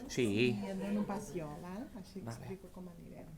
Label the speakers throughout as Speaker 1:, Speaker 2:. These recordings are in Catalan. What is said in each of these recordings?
Speaker 1: Sí.
Speaker 2: I en dono pas jo, val? Així explico com anirem.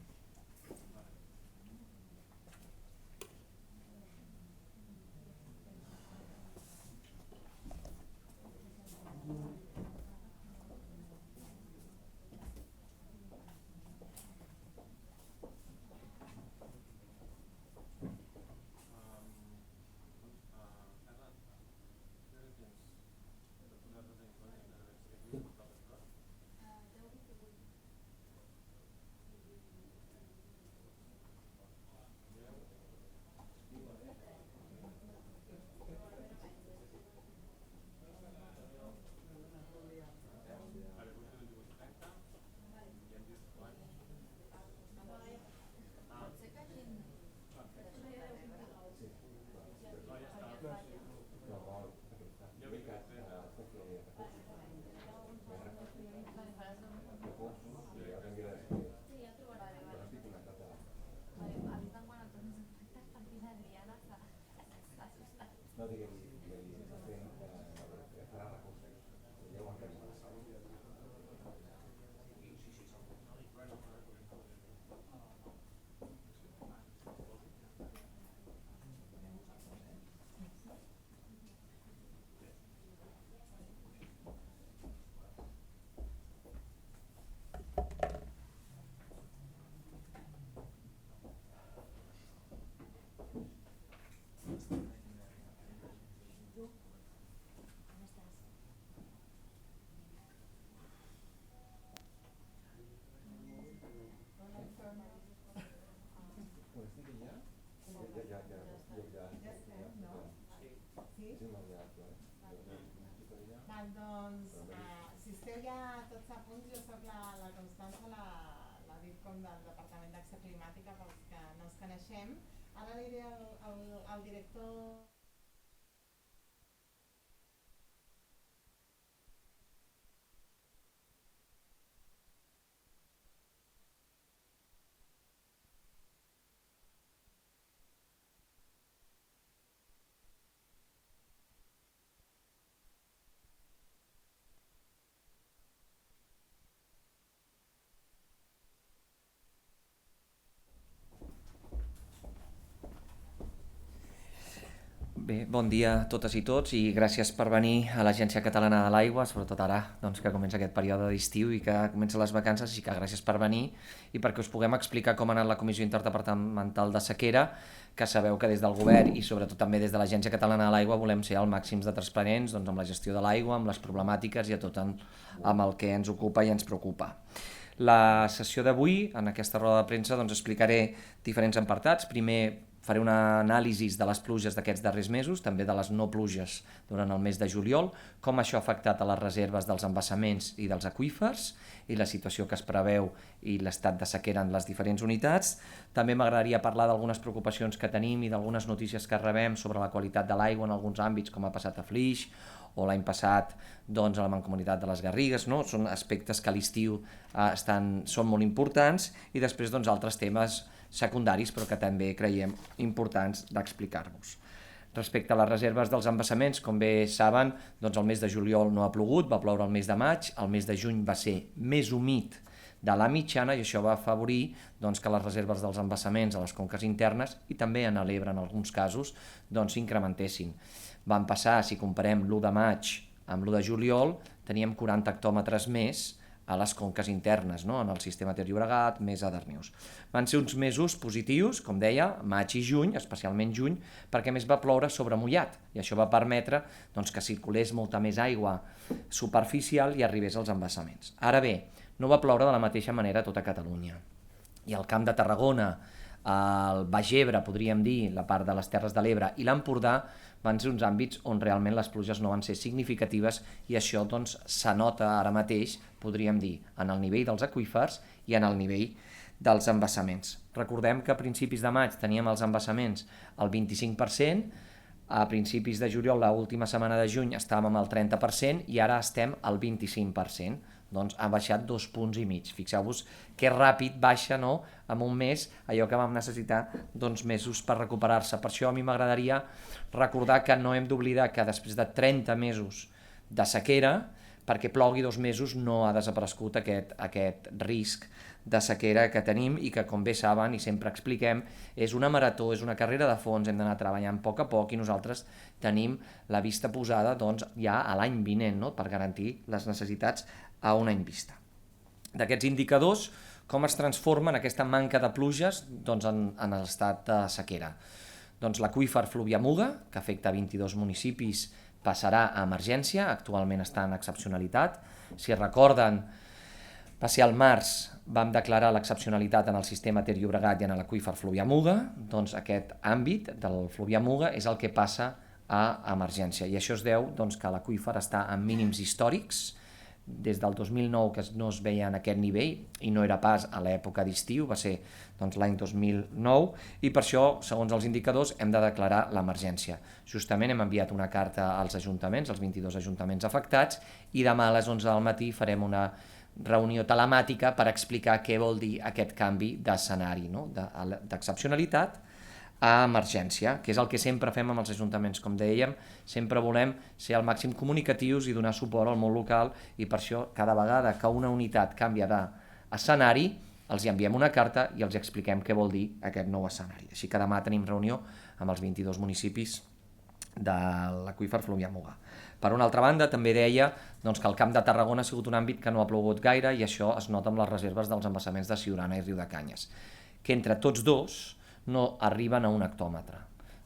Speaker 2: Doncs, si esteu ja tots a punt, jo soc la Constança, la DIRCOM del Departament d'Acció Climàtica, pels que no ens coneixem. Ara li diré al director
Speaker 1: Bé, bon dia a totes i tots i gràcies per venir a l'Agència Catalana de l'Aigua, sobretot ara doncs, que comença aquest període d'estiu i que comencen les vacances, així que gràcies per venir i perquè us puguem explicar com ha anat la Comissió Interdepartamental de Sequera, que sabeu que des del Govern i sobretot també des de l'Agència Catalana de l'Aigua volem ser al màxims de transparents doncs, amb la gestió de l'aigua, amb les problemàtiques i a tot amb el que ens ocupa i ens preocupa. La sessió d'avui, en aquesta roda de premsa, doncs explicaré diferents apartats. Primer faré una anàlisi de les pluges d'aquests darrers mesos, també de les no pluges durant el mes de juliol, com això ha afectat a les reserves dels embassaments i dels aqüífers i la situació que es preveu i l'estat de sequera en les diferents unitats. També m'agradaria parlar d'algunes preocupacions que tenim i d'algunes notícies que rebem sobre la qualitat de l'aigua en alguns àmbits, com ha passat a Flix o l'any passat doncs, a la Mancomunitat de les Garrigues, no? Són aspectes que a l'estiu són molt importants i després doncs, altres temes secundaris però que també creiem importants d'explicar-vos. Respecte a les reserves dels embassaments, com bé saben, doncs el mes de juliol no ha plogut, va ploure el mes de maig, el mes de juny va ser més humit de la mitjana i això va afavorir doncs, que les reserves dels embassaments a les conques internes i també en l'Ebre en alguns casos doncs, s'incrementessin. Van passar, si comparem l'1 de maig amb l'1 de juliol, teníem 40 hectòmetres més a les conques internes, no? En el sistema Ter Llobregat, més a Darnius. Van ser uns mesos positius, com deia, maig i juny, especialment juny, perquè més va ploure sobre mullat, i això va permetre doncs, que circulés molta més aigua superficial i arribés als embassaments. Ara bé, no va ploure de la mateixa manera a tota Catalunya. I al Camp de Tarragona, el Baix Ebre, podríem dir, la part de les Terres de l'Ebre i l'Empordà, van ser uns àmbits on realment les pluges no van ser significatives i això doncs, s'anota ara mateix, podríem dir, en el nivell dels aqüífers i en el nivell dels embassaments. Recordem que a principis de maig teníem els embassaments al 25%, a principis de juliol, l'última setmana de juny, estàvem amb el 30% i ara estem al 25%. Doncs ha baixat 2,5 punts. Fixeu-vos que ràpid baixa, no?, en un mes allò que vam necessitar mesos per recuperar-se. Per això a mi m'agradaria recordar que no hem d'oblidar que després de 30 mesos de sequera, perquè plogui 2 mesos no ha desaparegut aquest risc de sequera que tenim i que, com bé saben i sempre expliquem, és una marató, és una carrera de fons, hem d'anar treballant a poc i nosaltres tenim la vista posada doncs, ja a l'any vinent, no? Per garantir les necessitats a un any vista. D'aquests indicadors, com es transformen aquesta manca de pluges doncs, en l'estat de sequera? Doncs l'aqüífer Fluvià-Muga, que afecta 22 municipis, passarà a emergència, actualment està en excepcionalitat. Si recorden, va ser al març, vam declarar l'excepcionalitat en el sistema Ter-Llobregat i en l'aqüífer Fluvià-Muga, doncs aquest àmbit del Fluvià-Muga és el que passa a emergència, i això es deu doncs, que l'aqüífer està en mínims històrics, des del 2009 que no es veia en aquest nivell, i no era pas a l'època d'estiu, va ser doncs, l'any 2009, i per això, segons els indicadors, hem de declarar l'emergència. Justament hem enviat una carta als ajuntaments, als 22 ajuntaments afectats, i demà a les 11 del matí farem una reunió telemàtica per explicar què vol dir aquest canvi d'escenari, no? D'excepcionalitat a emergència, que és el que sempre fem amb els ajuntaments. Com dèiem, sempre volem ser al màxim comunicatius i donar suport al món local, i per això cada vegada que una unitat canvia d'escenari els enviem una carta i els expliquem què vol dir aquest nou escenari. Així que demà tenim reunió amb els 22 municipis de l'aqüífer Fluvià-Muga. Per una altra banda, també deia doncs, que el Camp de Tarragona ha sigut un àmbit que no ha plogut gaire, i això es nota amb les reserves dels embassaments de Siurana i Riudecanyes, que entre tots dos no arriben a un hectòmetre.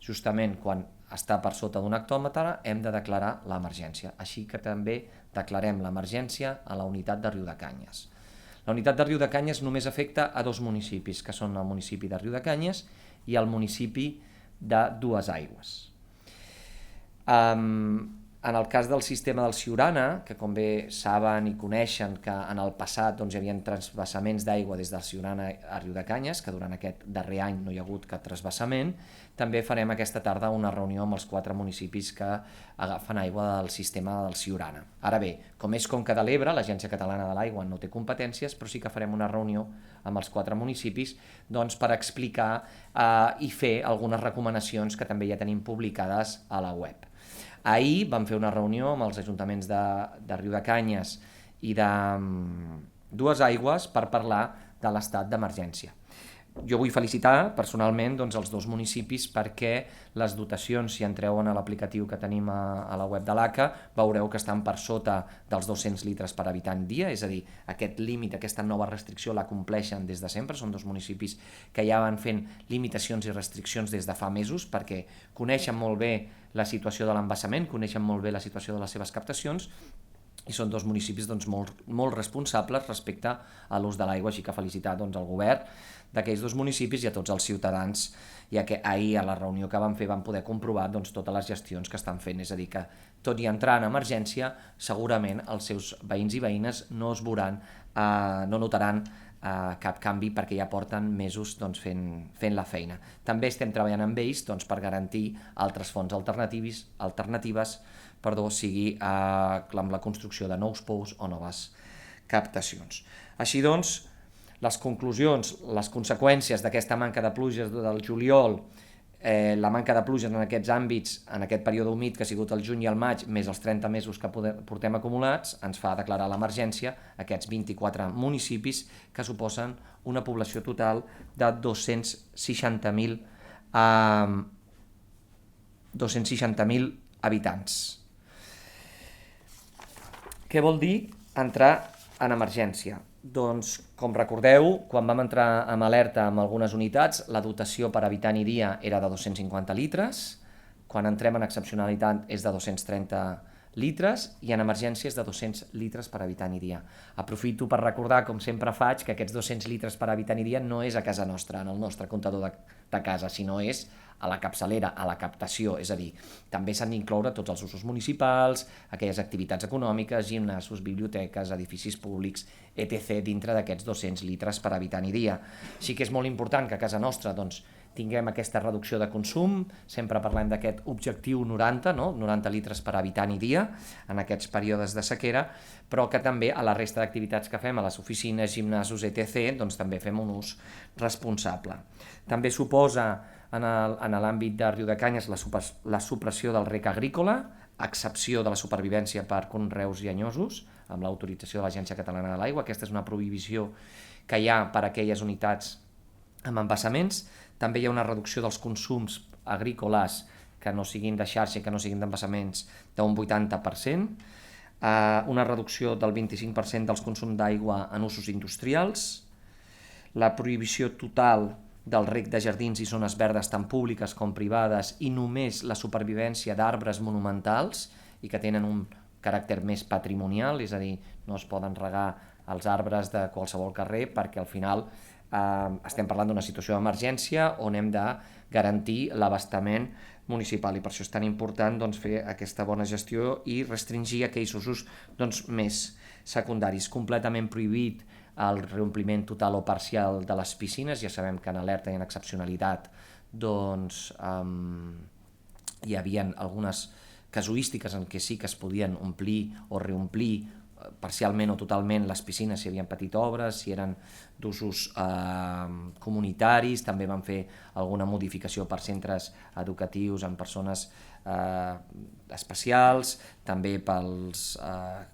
Speaker 1: Justament quan està per sota d'un hectòmetre hem de declarar l'emergència, així que també declarem l'emergència a la unitat de Riudecanyes. La unitat de Riudecanyes només afecta a 2 municipis, que són el municipi de Riudecanyes i el municipi de Duesaigües. En el cas del sistema del Siurana, que com bé saben i coneixen que en el passat doncs, hi havia transvasaments d'aigua des del Siurana a Riudecanyes, que durant aquest darrer any no hi ha hagut cap transvasament, també farem aquesta tarda una reunió amb els 4 municipis que agafen aigua del sistema del Siurana. Ara bé, com és Conca de l'Ebre, l'Agència Catalana de l'Aigua no té competències, però sí que farem una reunió amb els 4 municipis doncs, per explicar i fer algunes recomanacions que també ja tenim publicades a la web. Ahir vam fer una reunió amb els ajuntaments de Riudecanyes i de Duesaigües per parlar de l'estat d'emergència. Jo vull felicitar personalment doncs, els 2 municipis perquè les dotacions, si entreu en l'aplicatiu que tenim a la web de l'ACA, veureu que estan per sota dels 200 litres per habitant dia, és a dir, aquest límit, aquesta nova restricció la compleixen des de sempre. Són 2 municipis que ja van fent limitacions i restriccions des de fa mesos perquè coneixen molt bé la situació de l'embassament, coneixen molt bé la situació de les seves captacions, i són 2 municipis doncs, molt responsables respecte a l'ús de l'aigua, així que felicitar doncs, el govern d'aquells 2 municipis i a tots els ciutadans, ja que ahir a la reunió que vam fer vam poder comprovar doncs, totes les gestions que estan fent, és a dir, que tot i entrar en emergència, segurament els seus veïns i veïnes no notaran cap canvi perquè ja porten mesos doncs, fent la feina. També estem treballant amb ells doncs, per garantir altres fonts alternatives, sigui amb la construcció de nous pous o noves captacions. Així doncs, les conclusions, les conseqüències d'aquesta manca de pluges del juliol, la manca de pluges en aquests àmbits, en aquest període humit que ha sigut el juny i el maig, més els 30 mesos que portem acumulats, ens fa declarar l'emergència aquests 24 municipis que suposen una població total de 260.000 habitants. Què vol dir entrar en emergència? Doncs, com recordeu, quan vam entrar en alerta amb algunes unitats, la dotació per habitant i dia era de 250 litres, quan entrem en excepcionalitat és de 230 litres i en emergència és de 200 litres per habitant i dia. Aprofito per recordar, com sempre faig, que aquests 200 litres per habitant i dia no és a casa nostra, en el nostre comptador de casa, sinó és a la capçalera, a la captació, és a dir, també s'han d'incloure tots els usos municipals, aquelles activitats econòmiques, gimnasos, biblioteques, edificis públics, etc., dintre d'aquests 200 litres per habitant i dia. Sí que és molt important que a casa nostra doncs, tinguem aquesta reducció de consum, sempre parlem d'aquest objectiu 90, no? 90 litres per habitant i dia en aquests períodes de sequera, però que també a la resta d'activitats que fem, a les oficines, gimnasos, etc., doncs també fem un ús responsable. També suposa en l'àmbit de Riudecanyes la supressió del rec agrícola excepció de la supervivència per conreus llenyosos, amb l'autorització de l'Agència Catalana de l'Aigua. Aquesta és una prohibició que hi ha per a aquelles unitats amb embassaments. També hi ha una reducció dels consums agrícoles que no siguin de xarxa i que no siguin d'embassaments d'un 80%, una reducció del 25% dels consums d'aigua en usos industrials, la prohibició total del reg de jardins i zones verdes tant públiques com privades i només la supervivència d'arbres monumentals i que tenen un caràcter més patrimonial, és a dir, no es poden regar els arbres de qualsevol carrer perquè al final estem parlant d'una situació d'emergència on hem de garantir l'abastament municipal i per això és tan important fer aquesta bona gestió i restringir aquells usos més secundaris. Completament prohibit el reompliment total o parcial de les piscines. Ja sabem que en alerta i en excepcionalitat hi havia algunes casuístiques en què sí que es podien omplir o reomplir parcialment o totalment les piscines si havien patit obres, si eren d'usos comunitaris. També van fer alguna modificació per centres educatius amb persones especials, també pels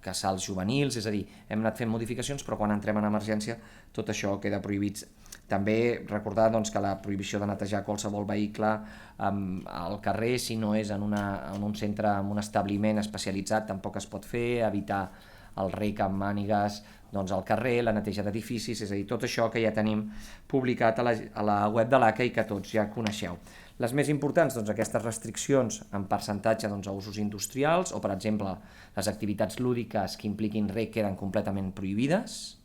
Speaker 1: casals juvenils, és a dir, hem anat fent modificacions, però quan entrem en emergència tot això queda prohibit. També recordar que la prohibició de netejar qualsevol vehicle al carrer, si no és en un centre, en un establiment especialitzat, tampoc es pot fer, evitar el rec amb mànigues al carrer, la neteja d'edificis, és a dir, tot això que ja tenim publicat a la web de l'ACA i que tots ja coneixeu. Les més importants, aquestes restriccions en percentatge a usos industrials o, per exemple, les activitats lúdiques que impliquin rec queden completament prohibides,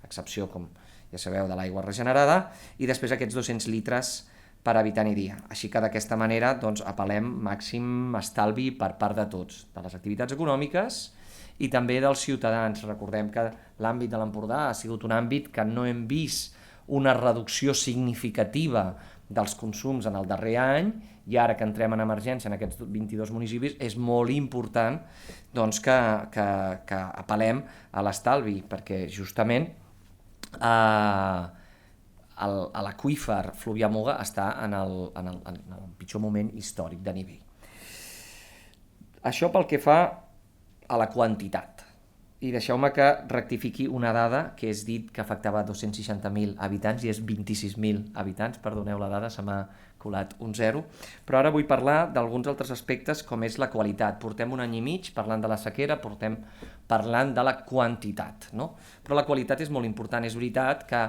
Speaker 1: excepció, com ja sabeu, de l'aigua regenerada, i després aquests 200 litres per habitant i dia. Així que d'aquesta manera apel·lem màxim estalvi per part de tots, de les activitats econòmiques i també dels ciutadans. Recordem que l'àmbit de l'Empordà ha sigut un àmbit que no hem vist una reducció significativa dels consums en el darrer any i ara que entrem en emergència en aquests 22 municipis és molt important que apel·lem a l'estalvi perquè justament l'aqüífer Fluvià-Muga està en el pitjor moment històric de nivell. Això pel que fa a la quantitat. I deixeu-me que rectifiqui una dada que és dit que afectava 260.000 habitants i és 26.000 habitants, perdoneu la dada, se m'ha colat un 0, però ara vull parlar d'alguns altres aspectes com és la qualitat. Portem un any i mig parlant de la sequera, portem parlant de la quantitat, no? Però la qualitat és molt important. És veritat que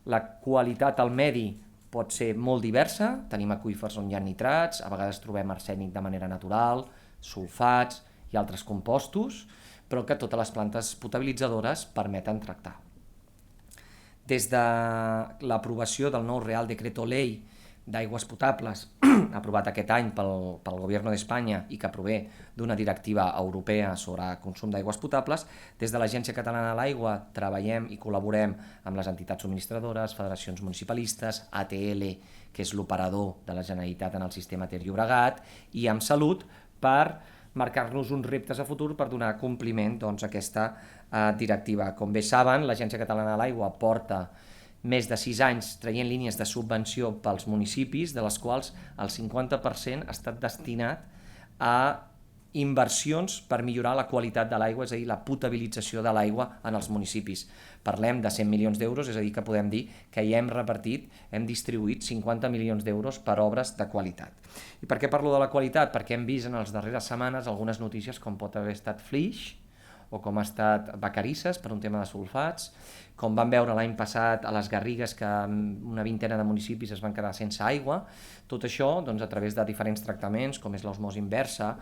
Speaker 1: la qualitat al medi pot ser molt diversa, tenim aqüífers on hi ha nitrats, a vegades trobem arsènic de manera natural, sulfats i altres compostos, però que totes les plantes potabilitzadores permeten tractar. Des de l'aprovació del nou Real Decreto Ley d'aigües potables, aprovat aquest any pel Gobierno d'Espanya i que prové d'una directiva europea sobre consum d'aigües potables, des de l'Agència Catalana de l'Aigua treballem i col·laborem amb les entitats subministradores, federacions municipalistes, ATL, que és l'operador de la Generalitat en el sistema Ter Llobregat, i amb Salut per marcar-nos uns reptes a futur per donar compliment a aquesta directiva. Com bé saben, l'Agència Catalana de l'Aigua porta més de 6 anys traient línies de subvenció pels municipis, de les quals el 50% ha estat destinat a inversions per millorar la qualitat de l'aigua, és a dir, la potabilització de l'aigua en els municipis. Parlem de 100 milions d'euros, és a dir, que podem dir que ja hem distribuït 50 milions d'euros per obres de qualitat. I per què parlo de la qualitat? Perquè hem vist en les darreres setmanes algunes notícies com pot haver estat Flix o com ha estat Vacarisses per un tema de sulfats, com vam veure l'any passat a les Garrigues que una vintena de municipis es van quedar sense aigua. Tot això a través de diferents tractaments com és l'osmosi inversa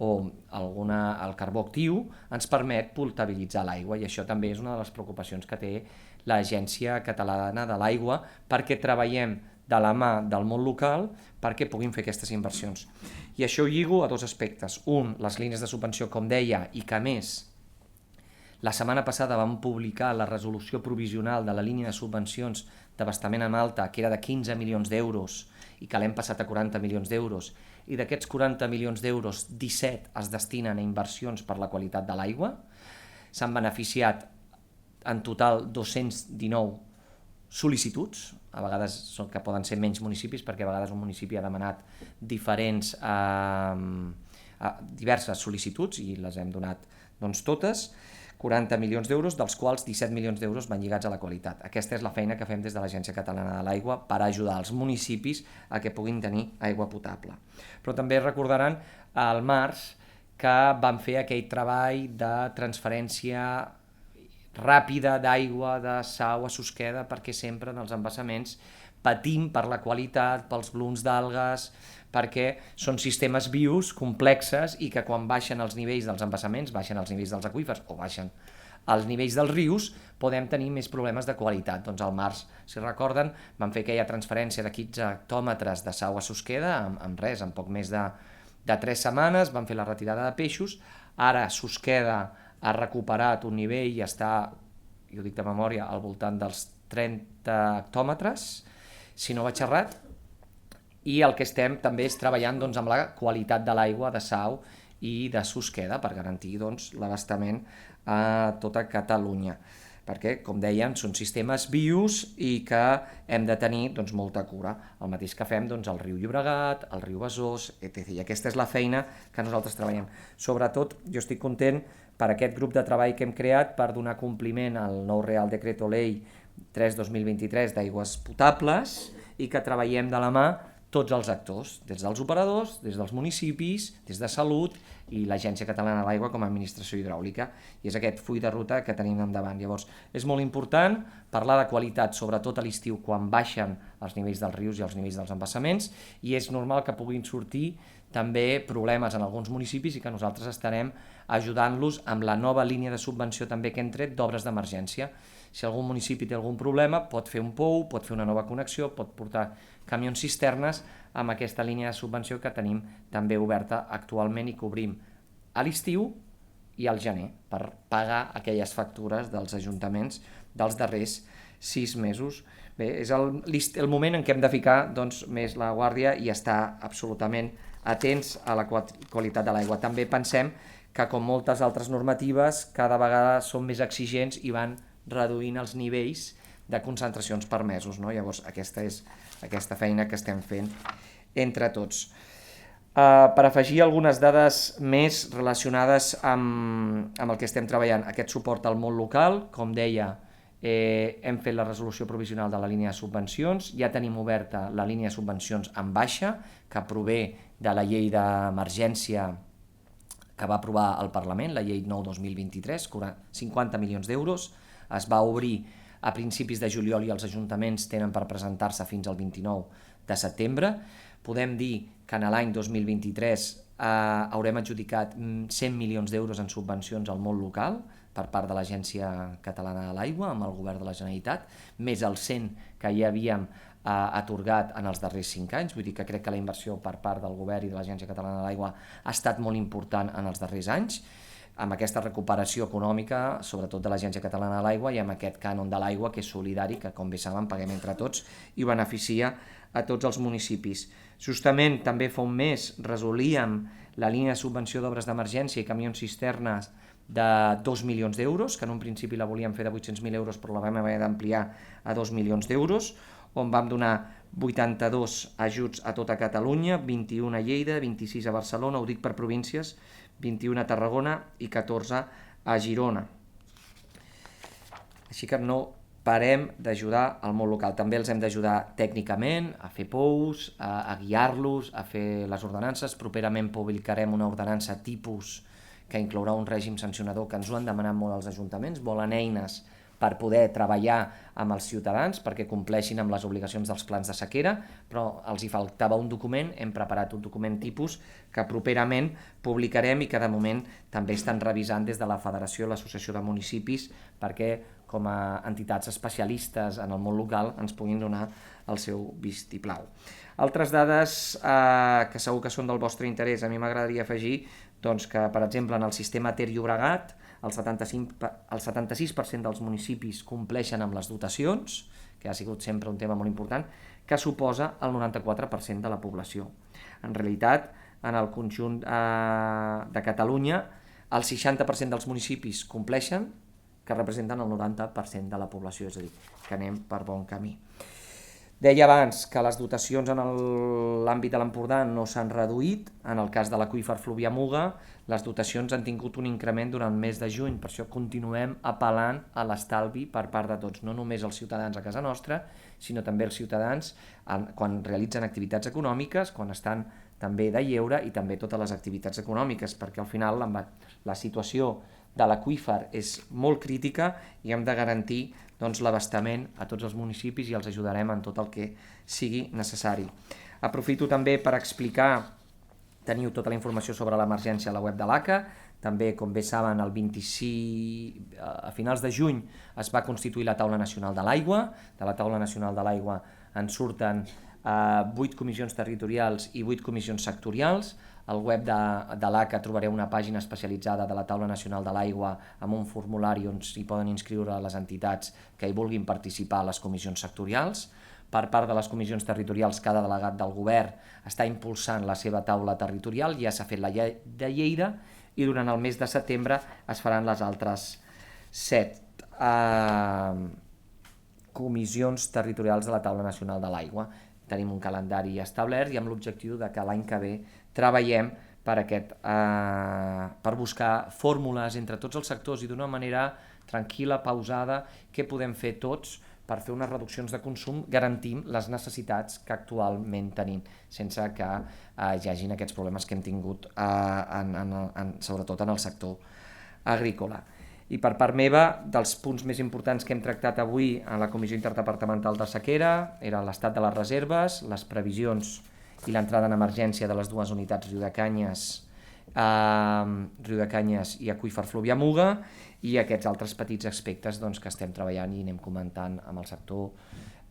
Speaker 1: o el carbó actiu ens permet potabilitzar l'aigua i això també és una de les preocupacions que té l'Agència Catalana de l'Aigua perquè treballem de la mà del món local perquè puguin fer aquestes inversions. I això ho lligo a dos aspectes. Un, les línies de subvenció, com deia, i que a més la setmana passada vam publicar la resolució provisional de la línia de subvencions d'abastament amb alta, que era de 15 milions d'euros i que l'hem passat a 40 milions d'euros, i d'aquests 40 milions d'euros, 17 es destinen a inversions per la qualitat de l'aigua. S'han beneficiat en total 219 sol·licituds, a vegades que poden ser menys municipis, perquè a vegades un municipi ha demanat diferents diverses sol·licituds i les hem donat totes, 40 milions d'euros, dels quals 17 milions d'euros van lligats a la qualitat. Aquesta és la feina que fem des de l'Agència Catalana de l'Aigua per ajudar els municipis a que puguin tenir aigua potable. Però també recordaran al març que vam fer aquell treball de transferència ràpida d'aigua de Sau a Susqueda, perquè sempre en els embassaments patim per la qualitat, pels blums d'algues, perquè són sistemes vius, complexes, i que quan baixen els nivells dels embassaments, baixen els nivells dels aqüífers o baixen els nivells dels rius, podem tenir més problemes de qualitat. Doncs al març, si recorden, vam fer aquella transferència de 15 hectòmetres de Sau a Susqueda, amb res, en poc més de 3 setmanes, vam fer la retirada de peixos. Ara Susqueda ha recuperat un nivell i està, jo dic de memòria, al voltant dels 30 hectòmetres, si no vaig errat, i el que estem també és treballant amb la qualitat de l'aigua de Sau i de Susqueda per garantir l'abastament a tota Catalunya, perquè, com dèiem, són sistemes vius i que hem de tenir molta cura, el mateix que fem al riu Llobregat, al riu Besòs, etc. I aquesta és la feina que nosaltres treballem. Sobretot, jo estic content per aquest grup de treball que hem creat per donar compliment al nou Real Decreto Ley 3/2023 d'aigües potables i que treballem de la mà tots els actors, des dels operadors, des dels municipis, des de Salut i l'Agència Catalana de l'Aigua com a administració hidràulica. I és aquest full de ruta que tenim endavant. Llavors, és molt important parlar de qualitat, sobretot a l'estiu, quan baixen els nivells dels rius i els nivells dels embassaments, i és normal que puguin sortir també problemes en alguns municipis i que nosaltres estarem ajudant-los amb la nova línia de subvenció també que hem tret d'obres d'emergència. Si algun municipi té algun problema, pot fer un POU, pot fer una nova connexió, pot portar camions cisternes amb aquesta línia de subvenció que tenim també oberta actualment i cobrim a l'estiu i al gener per pagar aquelles factures dels ajuntaments dels darrers 6 mesos. Bé, és el moment en què hem de ficar més la guàrdia i estar absolutament atents a la qualitat de l'aigua. També pensem que, com moltes altres normatives, cada vegada són més exigents i van reduint els nivells de concentracions permesos, no? Llavors, aquesta és aquesta feina que estem fent entre tots. Per afegir algunes dades més relacionades amb el que estem treballant, aquest suport al món local, com deia, hem fet la resolució provisional de la línia de subvencions, ja tenim oberta la línia de subvencions en baixa, que prové de la llei d'emergència que va aprovar el Parlament, la llei 9/2023, 50 milions d'euros, es va obrir a principis de juliol i els ajuntaments tenen per presentar-se fins al 29 de setembre. Podem dir que en l'any 2023 haurem adjudicat 100 milions d'euros en subvencions al món local per part de l'Agència Catalana de l'Aigua amb el Govern de la Generalitat, més els 100 que ja havíem atorgat en els darrers 5 anys. Vull dir que crec que la inversió per part del Govern i de l'Agència Catalana de l'Aigua ha estat molt important en els darrers anys, amb aquesta recuperació econòmica, sobretot de l'Agència Catalana de l'Aigua, i amb aquest cànon de l'aigua que és solidari, que com bé saben paguem entre tots i beneficia a tots els municipis. Justament també fa un mes resolíem la línia de subvenció d'obres d'emergència i camions cisternes de 2 milions d'euros, que en un principi la volíem fer de 800.000 euros, però la vam haver d'ampliar a 2 milions d'euros, on vam donar 82 ajuts a tota Catalunya, 21 a Lleida, 26 a Barcelona, ho dic per províncies, 21 a Tarragona i 14 a Girona. Així que no parem d'ajudar al món local. També els hem d'ajudar tècnicament, a fer POUs, a guiar-los, a fer les ordenances. Properament publicarem una ordenança tipus que inclourà un règim sancionador que ens ho han demanat molt els ajuntaments. Volen eines per poder treballar amb els ciutadans perquè compleixin amb les obligacions dels plans de sequera, però els hi faltava un document, hem preparat un document tipus que properament publicarem i que de moment també estan revisant des de la Federació i l'Associació de Municipis perquè com a entitats especialistes en el món local ens puguin donar el seu vistiplau. Altres dades que segur que són del vostre interès, a mi m'agradaria afegir que, per exemple, en el sistema Ter-Llobregat, el 76% dels municipis compleixen amb les dotacions, que ha sigut sempre un tema molt important, que suposa el 94% de la població. En realitat, en el conjunt de Catalunya, el 60% dels municipis compleixen, que representen el 90% de la població, és a dir, que anem per bon camí. Deia abans que les dotacions en l'àmbit de l'Empordà no s'han reduït. En el cas de l'aqüífer Fluvià-Muga, les dotacions han tingut un increment durant el mes de juny, per això continuem apel·lant a l'estalvi per part de tots, no només els ciutadans a casa nostra, sinó també els ciutadans quan realitzen activitats econòmiques, quan estan també de lleure i també totes les activitats econòmiques, perquè al final la situació de l'aqüífer és molt crítica i hem de garantir l'abastament a tots els municipis i els ajudarem en tot el que sigui necessari. Aprofito també per explicar, teniu tota la informació sobre l'emergència a la web de l'ACA, també, com bé saben, el 26, a finals de juny es va constituir la Taula Nacional de l'Aigua. De la Taula Nacional de l'Aigua en surten 8 comissions territorials i 8 comissions sectorials. Al web de l'ACA trobareu una pàgina especialitzada de la Taula Nacional de l'Aigua amb un formulari on s'hi poden inscriure les entitats que hi vulguin participar a les comissions sectorials. Per part de les comissions territorials, cada delegat del govern està impulsant la seva taula territorial, ja s'ha fet la de Lleida i durant el mes de setembre es faran les altres 7 comissions territorials de la Taula Nacional de l'Aigua. Tenim un calendari establert i amb l'objectiu de que l'any que ve treballem per buscar fórmules entre tots els sectors i d'una manera tranquil·la, pausada, què podem fer tots per fer unes reduccions de consum garantint les necessitats que actualment tenim, sense que hi hagin aquests problemes que hem tingut sobretot en el sector agrícola. I per part meva, dels punts més importants que hem tractat avui a la Comissió Interdepartamental de Sequera era l'estat de les reserves, les previsions i l'entrada en emergència de les dues unitats Riudecanyes i Aqüífer Fluvià-Muga i aquests altres petits aspectes que estem treballant i anem comentant amb el sector,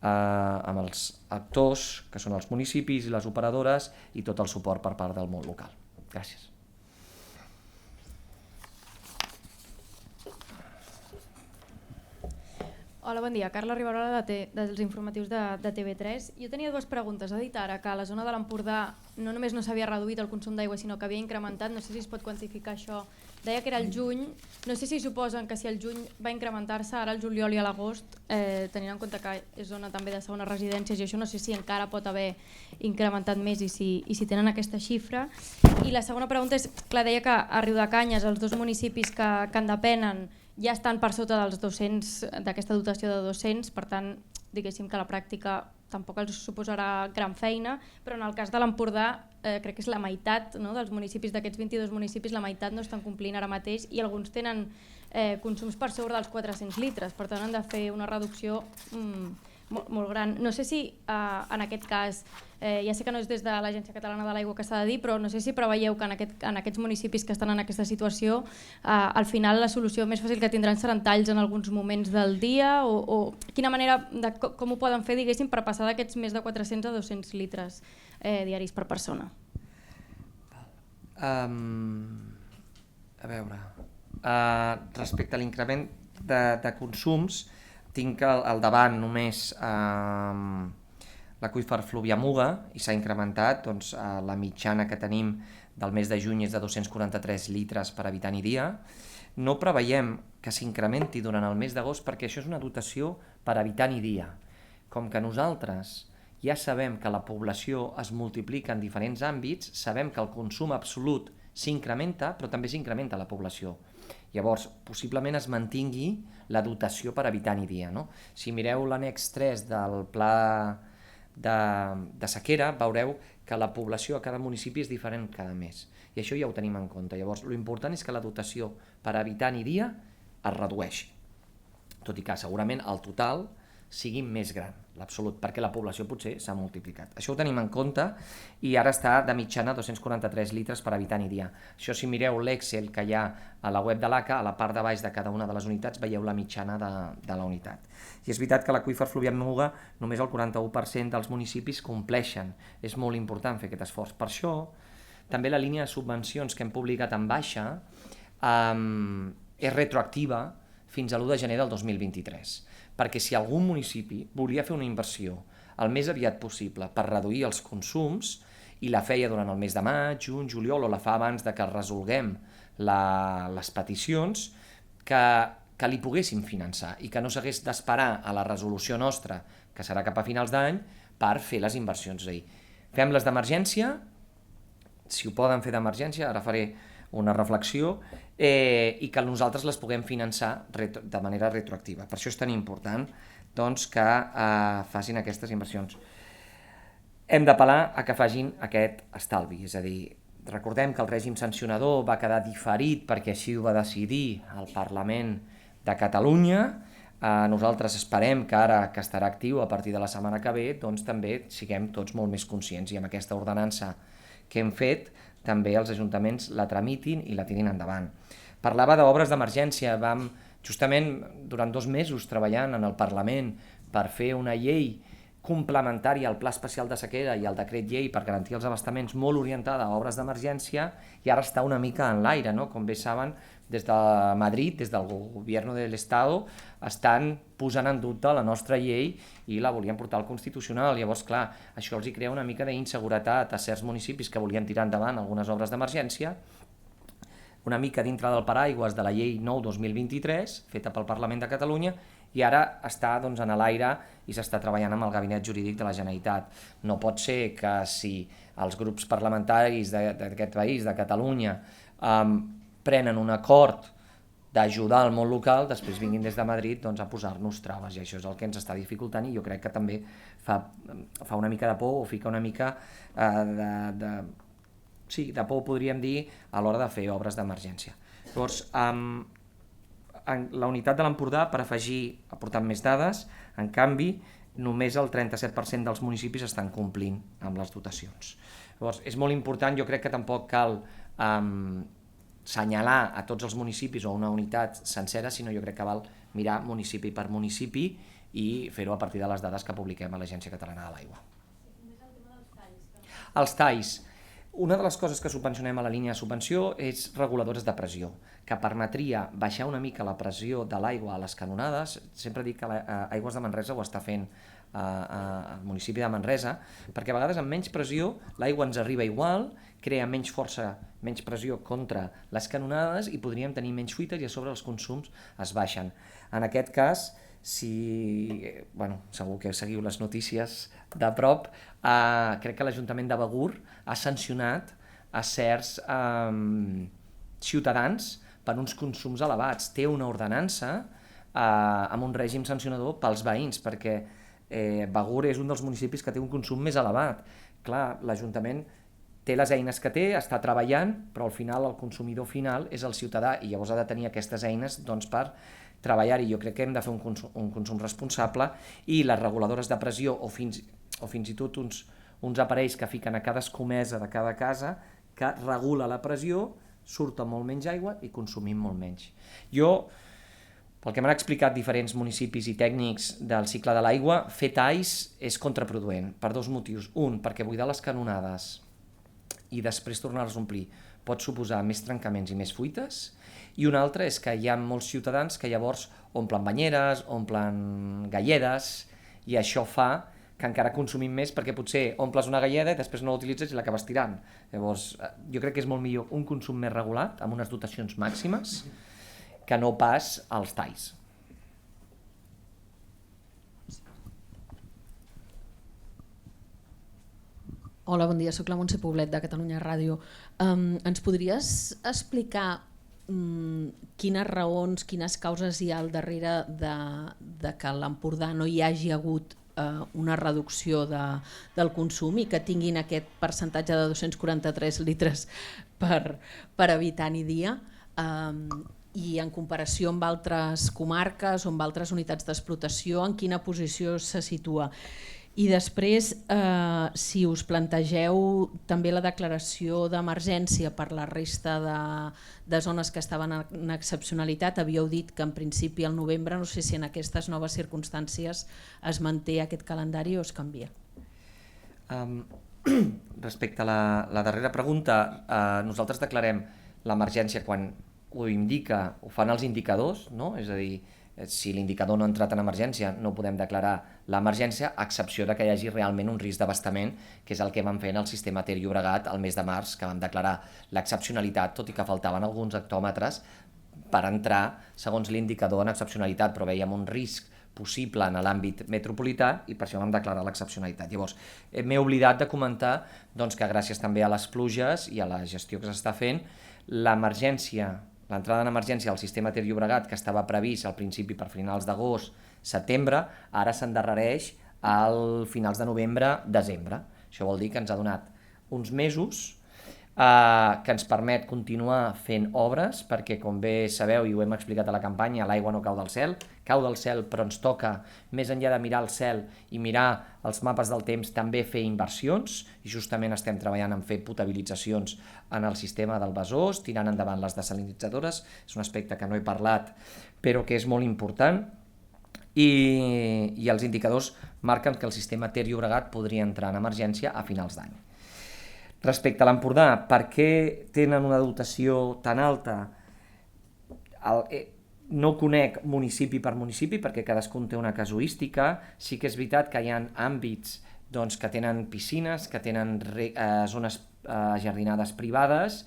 Speaker 1: amb els actors, que són els municipis i les operadores, i tot el suport per part del món local. Gràcies.
Speaker 3: Hola, bon dia. Carla Riverola dels informatius de TV3. Jo tenia dues preguntes. Ha dit ara que a la zona de l'Empordà no només no s'havia reduït el consum d'aigua, sinó que havia incrementat. No sé si es pot quantificar això. Deia que era el juny. No sé si suposen que si el juny va incrementar-se, ara el juliol i a l'agost, tenint en compte que és zona també de segones residències, i això no sé si encara pot haver incrementat més i si tenen aquesta xifra. I la segona pregunta és, clar, deia que a Riudecanyes, els dos municipis que en depenen, ja estan per sota dels 200, d'aquesta dotació de 200, per tant, diguéssim que a la pràctica tampoc els suposarà gran feina, però en el cas de l'Empordà crec que és la meitat, no, dels municipis, d'aquests 22 municipis, la meitat no estan complint ara mateix i alguns tenen consums per sobre dels 400 litres, per tant han de fer una reducció molt gran. No sé si en aquest cas, ja sé que no és des de l'Agència Catalana de l'Aigua que s'ha de dir, però no sé si preveieu que en aquests municipis que estan en aquesta situació al final la solució més fàcil que tindran seran talls en alguns moments del dia o quina manera, com ho poden fer, diguéssim, per passar d'aquests més de 400 a 200 litres diaris per persona.
Speaker 1: A veure, respecte a l'increment de consums, tinc al davant només l'aqüífer Fluvià-Muga i s'ha incrementat, la mitjana que tenim del mes de juny és de 243 litres per habitant i dia. No preveiem que s'incrementi durant el mes d'agost perquè això és una dotació per habitant i dia. Com que nosaltres ja sabem que la població es multiplica en diferents àmbits, sabem que el consum absolut s'incrementa, però també s'incrementa la població. Llavors, possiblement es mantingui la dotació per habitant i dia. No? Si mireu l'annex 3 del pla de sequera, veureu que la població a cada municipi és diferent cada mes. I això ja ho tenim en compte. Llavors, l'important és que la dotació per habitant i dia es redueixi. Tot i que segurament el total sigui més gran, l'absolut, perquè la població potser s'ha multiplicat. Això ho tenim en compte i ara està de mitjana 243 litres per habitant i dia. Això, si mireu l'Excel que hi ha a la web de l'ACA, a la part de baix de cada una de les unitats veieu la mitjana de la unitat. I és veritat que l'aqüífer Fluvià-Muga només el 41% dels municipis compleixen. És molt important fer aquest esforç. Per això, també la línia de subvencions que hem publicat en baixa és retroactiva fins a l'1 de gener del 2023. Perquè si algun municipi volia fer una inversió el més aviat possible per reduir els consums i la feia durant el mes de maig, juny, juliol o la fa abans de que resolguem les peticions, que li poguéssim finançar i que no s'hagués d'esperar a la resolució nostra, que serà cap a finals d'any, per fer les inversions. És a dir, fem les d'emergència, si ho poden fer d'emergència, ara faré una reflexió, i que nosaltres les puguem finançar de manera retroactiva. Per això és tan important doncs, que facin aquestes inversions. Hem d'apel·lar a que facin aquest estalvi, és a dir, recordem que el règim sancionador va quedar diferit perquè així ho va decidir el Parlament de Catalunya. Nosaltres esperem que ara que estarà actiu a partir de la setmana que ve, doncs també siguem tots molt més conscients i amb aquesta ordenança que hem fet també els ajuntaments la tramitin i la tirin endavant. Parlava d'obres d'emergència, vam justament durant 2 mesos treballant en el Parlament per fer una llei complementària al Pla Especial de Sequera i al decret llei per garantir els abastaments molt orientada a obres d'emergència i ara està una mica en l'aire, no? Com bé saben, des de Madrid, des del Gobierno de l'Estado, estan posant en dubte la nostra llei i la volien portar al Constitucional. Llavors, clar, això els hi crea una mica d'inseguretat a certs municipis que volien tirar endavant algunes obres d'emergència, una mica dintre del paraigües de la llei 9/2023, feta pel Parlament de Catalunya, i ara està doncs, en l'aire i s'està treballant amb el Gabinet Jurídic de la Generalitat. No pot ser que si els grups parlamentaris d'aquest país, de Catalunya, prenen un acord d'ajudar el món local, després vinguin des de Madrid doncs, a posar-nos traves, i això és el que ens està dificultant i jo crec que també fa una mica de por o fica una mica de por, podríem dir, a l'hora de fer obres d'emergència. Llavors, la unitat de l'Empordà, per afegir, aportant més dades, en canvi, només el 37% dels municipis estan complint amb les dotacions. Llavors, és molt important, jo crec que tampoc cal assenyalar a tots els municipis o una unitat sencera, sinó jo crec que val mirar municipi per municipi i fer-ho a partir de les dades que publiquem a l'Agència Catalana de l'Aigua. Els talls. Una de les coses que subvencionem a la línia de subvenció és reguladores de pressió, que permetria baixar una mica la pressió de l'aigua a les canonades. Sempre dic que Aigües de Manresa ho està fent al municipi de Manresa, perquè a vegades amb menys pressió l'aigua ens arriba igual, crea menys força, menys pressió contra les canonades i podríem tenir menys fuites i a sobre els consums es baixen. En aquest cas, segur que seguiu les notícies de prop, crec que l'Ajuntament de Begur ha sancionat a certs ciutadans per uns consums elevats. Té una ordenança amb un règim sancionador pels veïns, perquè Begur és un dels municipis que té un consum més elevat. Clar, l'Ajuntament té les eines que té, està treballant, però al final el consumidor final és el ciutadà i llavors ha de tenir aquestes eines per treballar-hi. Jo crec que hem de fer un consum responsable i les reguladores de pressió o fins i tot uns aparells que fiquen a cada escomesa de cada casa que regula la pressió, surt molt menys aigua i consumim molt menys. Jo, pel que m'han explicat diferents municipis i tècnics del cicle de l'aigua, fer talls és contraproduent per 2 motius. Un, perquè buidar les canonades i després tornar-les a omplir pot suposar més trencaments i més fuites, i un altre és que hi ha molts ciutadans que llavors omplen banyeres, omplen galledes, i això fa que encara consumim més perquè potser omples una galleda i després no l'utilitzes i l'acabes tirant. Llavors, jo crec que és molt millor un consum més regulat, amb unes dotacions màximes, que no pas als talls.
Speaker 4: Hola, bon dia, soc la Montse Poblet de Catalunya Ràdio. Ens podries explicar quines raons, quines causes hi ha al darrere de que a l'Empordà no hi hagi hagut una reducció del consum i que tinguin aquest percentatge de 243 litres per habitant i dia, i en comparació amb altres comarques o amb altres unitats d'explotació, en quina posició se situa? I després, si us plantegeu també la declaració d'emergència per la resta de zones que estaven en excepcionalitat, havíeu dit que en principi al novembre, no sé si en aquestes noves circumstàncies es manté aquest calendari o es canvia.
Speaker 1: Respecte a la darrera pregunta, nosaltres declarem l'emergència quan ho indica, ho fan els indicadors, no? És a dir, si l'indicador no ha entrat en emergència no podem declarar l'emergència, a excepció de que hi hagi realment un risc d'abastament, que és el que vam fer en el sistema Ter Llobregat el mes de març, que vam declarar l'excepcionalitat, tot i que faltaven alguns hectòmetres per entrar segons l'indicador en excepcionalitat, però veiem un risc possible en l'àmbit metropolità i per això vam declarar l'excepcionalitat. Llavors, m'he oblidat de comentar doncs, que gràcies també a les pluges i a la gestió que s'està fent, l'entrada en emergència del sistema Ter Llobregat, que estava previst al principi per finals d'agost, setembre, ara s'endarrereix al finals de novembre, desembre. Això vol dir que ens ha donat uns mesos que ens permet continuar fent obres, perquè com bé sabeu i ho hem explicat a la campanya, l'aigua no cau del cel però ens toca, més enllà de mirar el cel i mirar els mapes del temps, també fer inversions, i justament estem treballant en fer potabilitzacions en el sistema del Besòs, tirant endavant les desalinitzadores, és un aspecte que no he parlat però que és molt important, i els indicadors marquen que el sistema Ter Llobregat podria entrar en emergència a finals d'any. Respecte a l'Empordà, per què tenen una dotació tan alta? No conec municipi per municipi perquè cadascun té una casuística. Sí que és veritat que hi ha àmbits que tenen piscines, que tenen zones jardinades privades,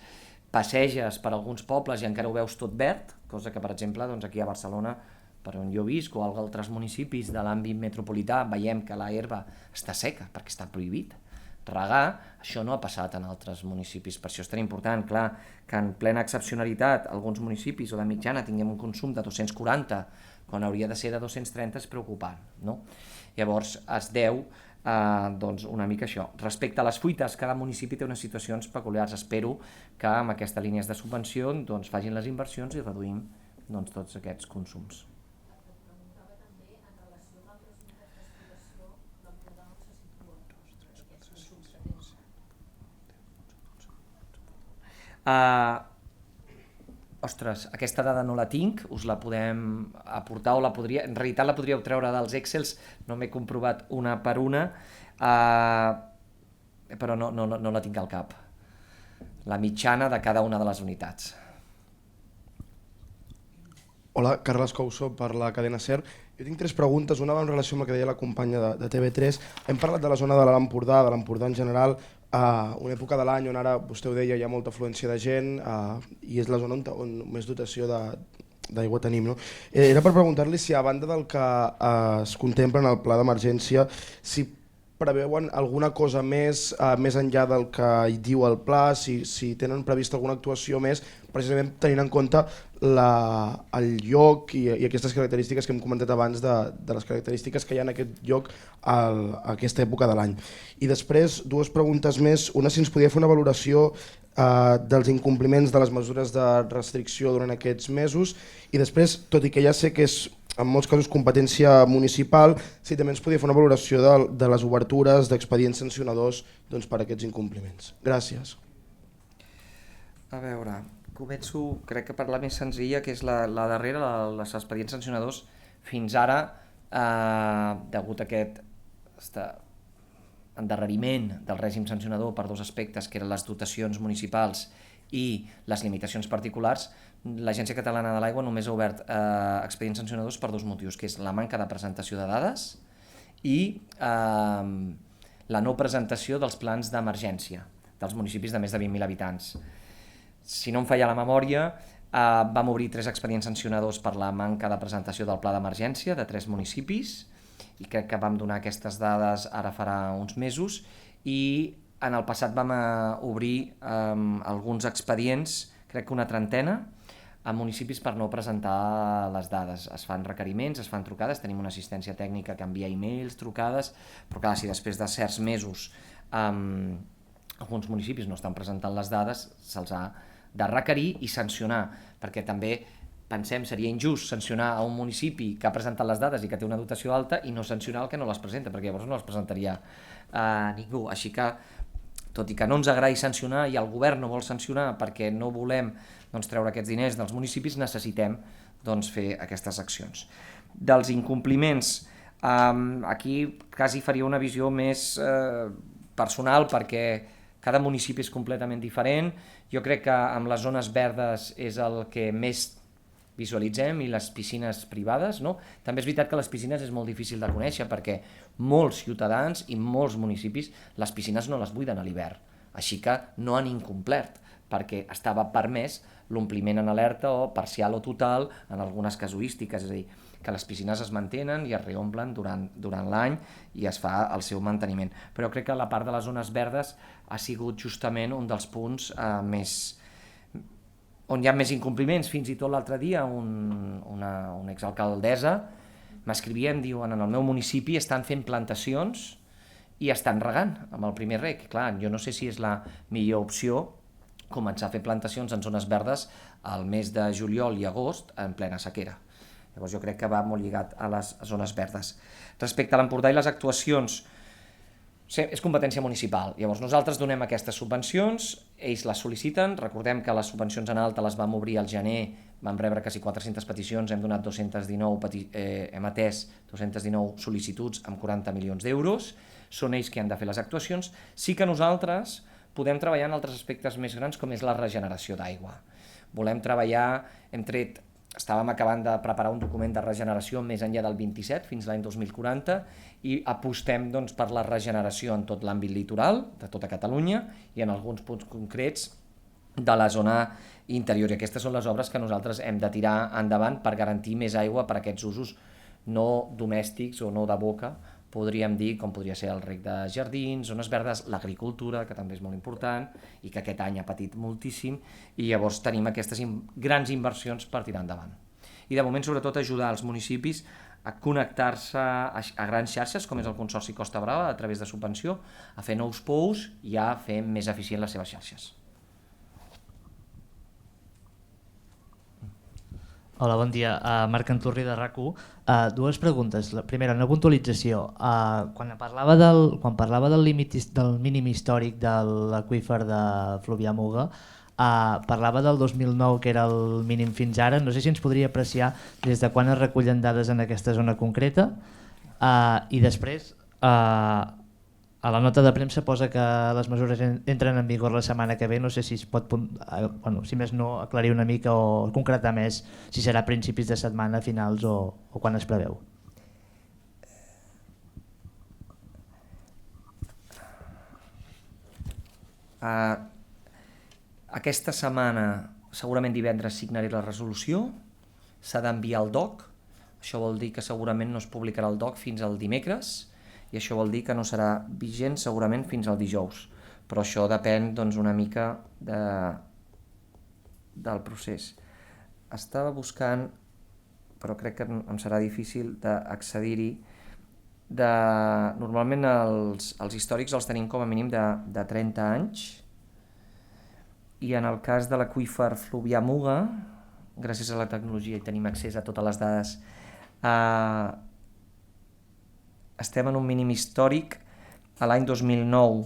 Speaker 1: passeges per alguns pobles i encara ho veus tot verd, cosa que, per exemple, aquí a Barcelona, per on jo visc, o altres municipis de l'àmbit metropolità, veiem que la herba està seca perquè està prohibit regar. Això no ha passat en altres municipis, per això és tan important, clar, que en plena excepcionalitat alguns municipis o de mitjana tinguem un consum de 240 quan hauria de ser de 230 és preocupant, no? Llavors es deu una mica això. Respecte a les fuites, cada municipi té unes situacions peculiars. Espero que amb aquestes línies de subvenció facin les inversions i reduïm tots aquests consums. Ostres, aquesta dada no la tinc, us la podem aportar en realitat la podríeu treure dels Excels, no m'he comprovat una per una, però no la tinc al cap. La mitjana de cada una de les unitats.
Speaker 5: Hola, Carles Couso per la cadena SER. Jo tinc 3 preguntes, una va en relació amb el que deia la companya de TV3. Hem parlat de la zona de l'Empordà, de l'Empordà en general, una època de l'any on ara, vostè ho deia, hi ha molta afluència de gent i és la zona on més dotació d'aigua tenim. No? Era per preguntar-li si a banda del que es contempla en el pla d'emergència, si preveuen alguna cosa més enllà del que hi diu el pla, si tenen previst alguna actuació més, precisament tenint en compte el lloc i aquestes característiques que hem comentat abans de les característiques que hi ha en aquest lloc a aquesta època de l'any. I després, 2 preguntes més. Una, si ens podia fer una valoració dels incompliments de les mesures de restricció durant aquests mesos, i després, tot i que ja sé que és en molts casos competència municipal, si també ens podia fer una valoració de les obertures d'expedients sancionadors per aquests incompliments. Gràcies.
Speaker 1: A veure, començo, crec que per la més senzilla, que és la darrera, els expedients sancionadors. Fins ara, degut a aquest endarreriment del règim sancionador per 2 aspectes, que eren les dotacions municipals i les limitacions particulars, l'Agència Catalana de l'Aigua només ha obert expedients sancionadors per 2 motius, que és la manca de presentació de dades i la no presentació dels plans d'emergència dels municipis de més de 20.000 habitants. Si no em falla la memòria, vam obrir 3 expedients sancionadors per la manca de presentació del pla d'emergència de 3 municipis, i crec que vam donar aquestes dades ara farà uns mesos, i en el passat vam obrir alguns expedients, crec que una trentena, a municipis per no presentar les dades. Es fan requeriments, es fan trucades, tenim una assistència tècnica que envia e-mails, trucades, però clar, si després de certs mesos alguns municipis no estan presentant les dades, se'ls ha de requerir i sancionar, perquè també pensem seria injust sancionar a un municipi que ha presentat les dades i que té una dotació alta i no sancionar el que no les presenta, perquè llavors no les presentaria ningú. Així que, tot i que no ens agradi sancionar i el govern no vol sancionar perquè no volem treure aquests diners dels municipis, necessitem fer aquestes accions. Dels incompliments, aquí quasi faria una visió més personal, perquè cada municipi és completament diferent. Jo crec que amb les zones verdes és el que més visualitzem, i les piscines privades, no? També és veritat que les piscines és molt difícil de conèixer perquè molts ciutadans i molts municipis les piscines no les buiden a l'hivern, així que no han incomplert perquè estava permès l'ompliment en alerta o parcial o total en algunes casuístiques. És a dir, que les piscines es mantenen i es reomplen durant l'any i es fa el seu manteniment. Però crec que la part de les zones verdes ha sigut justament un dels punts on hi ha més incompliments. Fins i tot l'altre dia una exalcaldessa m'escrivia, em diuen, en el meu municipi estan fent plantacions i estan regant amb el primer reg. Clar, jo no sé si és la millor opció començar a fer plantacions en zones verdes al mes de juliol i agost en plena sequera. Llavors jo crec que va molt lligat a les zones verdes. Respecte a l'Empordà i les actuacions, és competència municipal. Llavors nosaltres donem aquestes subvencions, ells les sol·liciten, recordem que les subvencions en alta les vam obrir al gener, vam rebre quasi 400 peticions, hem donat 219, hem atès 219 sol·licituds amb 40 milions d'euros, són ells que han de fer les actuacions. Sí que nosaltres podem treballar en altres aspectes més grans com és la regeneració d'aigua. Volem treballar, estàvem acabant de preparar un document de regeneració més enllà del 27 fins l'any 2040 i apostem per la regeneració en tot l'àmbit litoral de tota Catalunya i en alguns punts concrets de la zona interior. I aquestes són les obres que nosaltres hem de tirar endavant per garantir més aigua per a aquests usos no domèstics o no de boca, podríem dir, com podria ser el reg de jardins, zones verdes, l'agricultura, que també és molt important i que aquest any ha patit moltíssim, i llavors tenim aquestes grans inversions per tirar endavant. I de moment, sobretot, ajudar els municipis a connectar-se a grans xarxes, com és el Consorci Costa Brava, a través de subvenció, a fer nous pous i a fer més eficient les seves xarxes.
Speaker 6: Hola, bon dia. Marc Anturri de RAC1. Dues preguntes. La primera, una puntualització. Quan parlava del mínim històric de l'aqüífer de Fluvià-Muga, parlava del 2009, que era el mínim fins ara. No sé si ens podria apreciar des de quan es recullen dades en aquesta zona concreta. I després, a la nota de premsa posa que les mesures entren en vigor la setmana que ve. No sé si es pot, si més no, aclarir una mica o concretar més si serà a principis de setmana, finals o quan es preveu.
Speaker 1: Aquesta setmana, segurament divendres, signaré la resolució, s'ha d'enviar al DOC, això vol dir que segurament no es publicarà el DOC fins al dimecres, i això vol dir que no serà vigent segurament fins al dijous, però això depèn una mica del procés. Estava buscant, però crec que em serà difícil d'accedir-hi. Normalment els històrics els tenim com a mínim de 30 anys, i en el cas de l'aqüífer Fluvià-Muga, gràcies a la tecnologia i tenim accés a totes les dades, estem en un mínim històric. A l'any 2009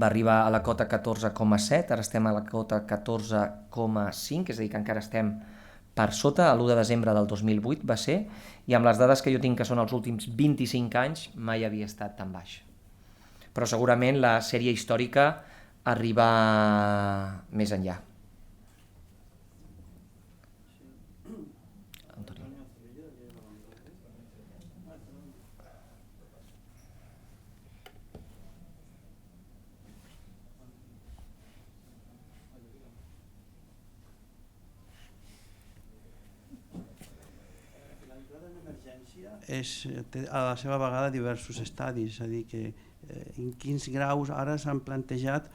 Speaker 1: va arribar a la cota 14,7, ara estem a la cota 14,5, és a dir, que encara estem per sota. L'1 de desembre del 2008 va ser, i amb les dades que jo tinc, que són els últims 25 anys, mai havia estat tan baix. Però segurament la sèrie històrica arriba més enllà.
Speaker 7: Té a la seva vegada diversos estadis, és a dir, que en quins graus ara s'han plantejat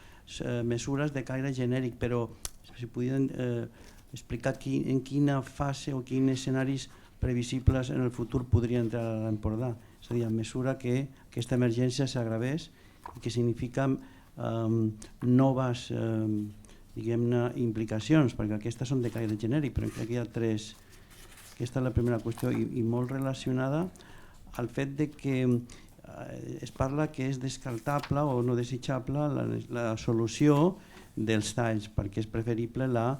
Speaker 7: mesures de caire genèric, però si podien explicar en quina fase o quins escenaris previsibles en el futur podria entrar a l'Empordà, és a dir, a mesura que aquesta emergència s'agravés i que significa noves implicacions, perquè aquestes són de caire genèric, però aquí hi ha tres. Aquesta és la primera qüestió i molt relacionada al fet de que es parla que és descartable o no desitjable la solució dels talls, perquè és preferible la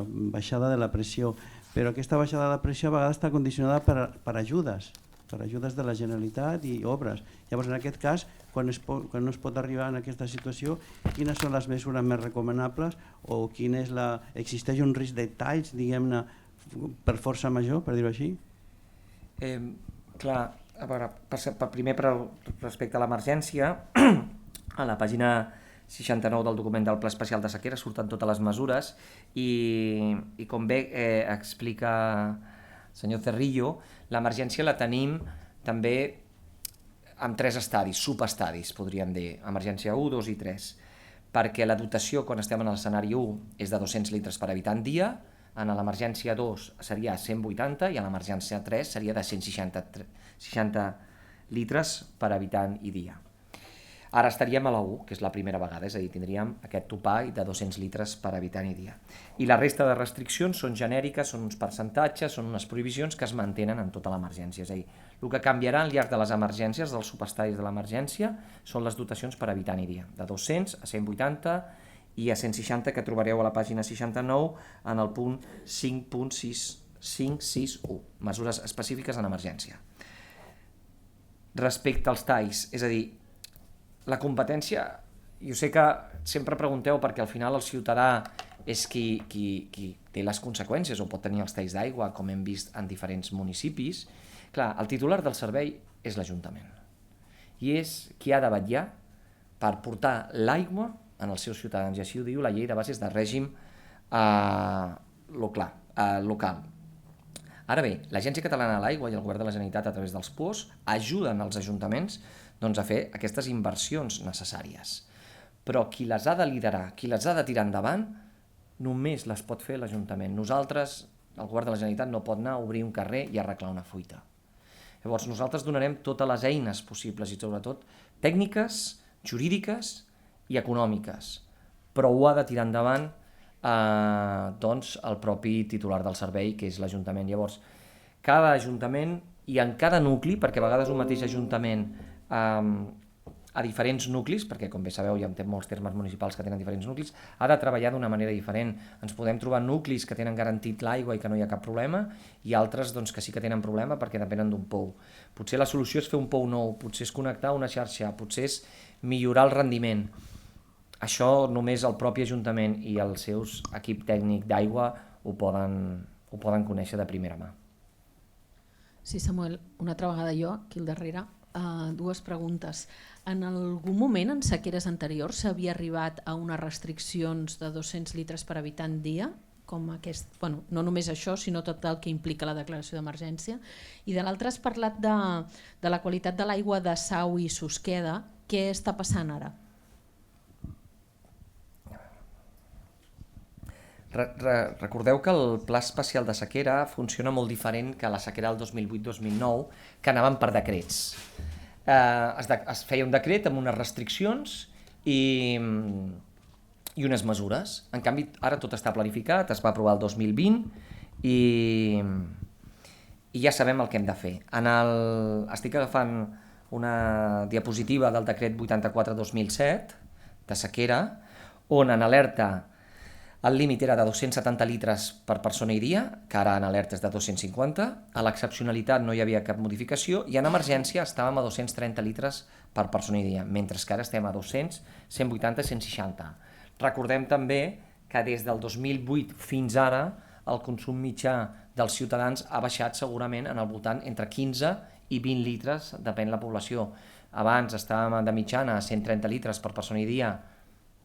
Speaker 7: baixada de la pressió, però aquesta baixada de la pressió a vegades està condicionada per ajudes de la Generalitat i obres. Llavors, en aquest cas, quan no es pot arribar en aquesta situació, quines són les mesures més recomanables o existeix un risc de talls, diguem-ne, per força major, per dir-ho així?
Speaker 1: Clar, a veure, primer respecte a l'emergència, a la pàgina 69 del document del Pla Especial de Sequera surten totes les mesures i com bé explica senyor Cerrillo, l'emergència la tenim també amb 3 estadis, subestadis, podríem dir, emergència 1, 2 i 3, perquè la dotació quan estem en l'escenari 1 és de 200 litres per habitant dia, en l'emergència 2 seria 180 i en l'emergència 3 seria de 160 litres per habitant i dia. Ara estaríem a la 1, que és la primera vegada, és a dir, tindríem aquest topall de 200 litres per habitant i dia. I la resta de restriccions són genèriques, són uns percentatges, són unes prohibicions que es mantenen en tota l'emergència. És a dir, el que canviarà al llarg de les emergències, dels subestadis de l'emergència, són les dotacions per habitant i dia, de 200 a 180 i a 160, que trobareu a la pàgina 69 en el punt 5.561, mesures específiques en emergència. Respecte als talls, és a dir, la competència, jo sé que sempre pregunteu perquè al final el ciutadà és qui té les conseqüències o pot tenir els talls d'aigua, com hem vist en diferents municipis. Clar, el titular del servei és l'Ajuntament i és qui ha de vetllar per portar l'aigua en els seus ciutadans, i així ho diu la llei de bases de règim local. Ara bé, l'Agència Catalana de l'Aigua i el Govern de la Generalitat a través dels POS ajuden els ajuntaments a fer aquestes inversions necessàries. Però qui les ha de liderar, qui les ha de tirar endavant, només les pot fer l'Ajuntament. Nosaltres, el Govern de la Generalitat, no pot anar a obrir un carrer i arreglar una fuita. Llavors, nosaltres donarem totes les eines possibles i sobretot tècniques, jurídiques i econòmiques, però ho ha de tirar endavant el propi titular del servei, que és l'Ajuntament. Llavors, cada Ajuntament i en cada nucli, perquè a vegades un mateix Ajuntament a diferents nuclis, perquè com bé sabeu hi ha molts termes municipals que tenen diferents nuclis, ha de treballar d'una manera diferent. Ens podem trobar nuclis que tenen garantit l'aigua i que no hi ha cap problema, i altres que sí que tenen problema perquè depenen d'un pou. Potser la solució és fer un pou nou, potser és connectar una xarxa, potser és millorar el rendiment. Això només el propi Ajuntament i el seu equip tècnic d'aigua ho poden conèixer de primera mà.
Speaker 4: Sí, Samuel, una altra vegada jo, aquí al darrere. Dues preguntes. En algun moment, en sequeres anteriors, s'havia arribat a unes restriccions de 200 litres per habitant dia? Com aquest, no només això, sinó tot el que implica la declaració d'emergència. I de l'altre has parlat de la qualitat de l'aigua de Sau i Susqueda. Què està passant ara?
Speaker 1: Recordeu que el Pla Especial de Sequera funciona molt diferent que la sequera del 2008-2009, que anaven per decrets. Es feia un decret amb unes restriccions i unes mesures. En canvi, ara tot està planificat, es va aprovar el 2020 i ja sabem el que hem de fer. Estic agafant una diapositiva del decret 84-2007 de sequera, on en alerta el límit era de 270 litres per persona i dia, que ara en alerta és de 250, a l'excepcionalitat no hi havia cap modificació i en emergència estàvem a 230 litres per persona i dia, mentre que ara estem a 200, 180 i 160. Recordem també que des del 2008 fins ara el consum mitjà dels ciutadans ha baixat segurament en el voltant entre 15 i 20 litres, depèn de la població. Abans estàvem de mitjana a 130 litres per persona i dia